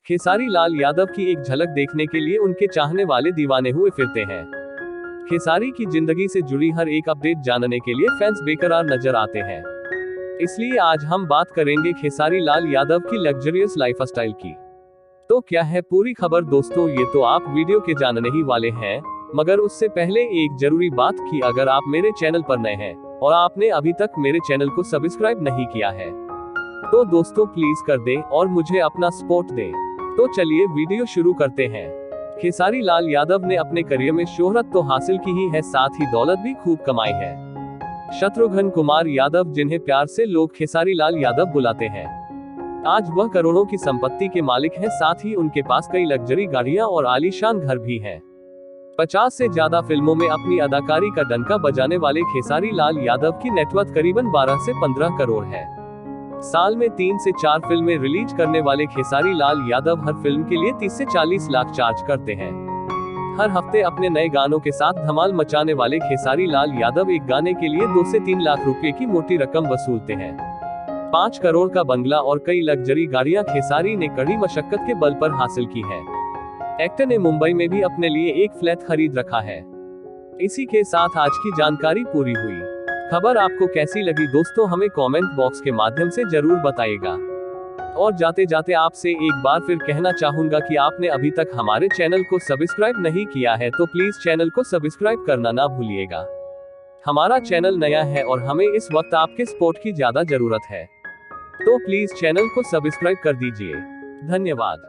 खेसारी लाल यादव की एक झलक देखने के लिए उनके चाहने वाले दीवाने हुए फिरते हैं। खेसारी की जिंदगी से जुड़ी हर एक अपडेट जानने के लिए फैंस बेकरार नजर आते हैं। इसलिए आज हम बात करेंगे खेसारी लाल यादव की लग्जरियस लाइफस्टाइल की। तो क्या है पूरी खबर दोस्तों, ये तो आप वीडियो के जानने ही वाले हैं, मगर उससे पहले एक जरूरी बात कि अगर आप मेरे चैनल पर नए हैं और आपने अभी तक मेरे चैनल को सब्सक्राइब नहीं किया है तो दोस्तों प्लीज कर दें और मुझे अपना सपोर्ट दें। तो चलिए वीडियो शुरू करते हैं। खेसारी लाल यादव ने अपने करियर में शोहरत तो हासिल की ही है, साथ ही दौलत भी खूब कमाई है। शत्रुघ्न कुमार यादव, जिन्हें प्यार से लोग खेसारी लाल यादव बुलाते हैं, आज वह करोड़ों की संपत्ति के मालिक हैं। साथ ही उनके पास कई लग्जरी गाड़ियां और आलीशान घर भी हैं। 50 से ज्यादा फिल्मों में अपनी अदाकारी का डंका बजाने वाले खेसारी लाल यादव की नेटवर्थ करीबन 12 से 15 करोड़ है। साल में 3 से 4 फिल्में रिलीज करने वाले खेसारी लाल यादव हर फिल्म के लिए 30 से 40 लाख चार्ज करते हैं। हर हफ्ते अपने नए गानों के साथ धमाल मचाने वाले खेसारी लाल यादव एक गाने के लिए 2 से 3 लाख रुपए की मोटी रकम वसूलते हैं। 5 करोड़ का बंगला और कई लग्जरी गाड़ियां खेसारी ने कड़ी मशक्कत के बल पर हासिल की है। एक्टर ने मुंबई में भी अपने लिए एक फ्लैट खरीद रखा है। इसी के साथ आज की जानकारी पूरी हुई। खबर आपको कैसी लगी दोस्तों, हमें कमेंट बॉक्स के माध्यम से जरूर बताइएगा। और जाते जाते आपसे एक बार फिर कहना चाहूंगा कि आपने अभी तक हमारे चैनल को सब्सक्राइब नहीं किया है तो प्लीज चैनल को सब्सक्राइब करना ना भूलिएगा। हमारा चैनल नया है और हमें इस वक्त आपके सपोर्ट की ज्यादा जरूरत है, तो प्लीज चैनल को सब्सक्राइब कर दीजिए। धन्यवाद।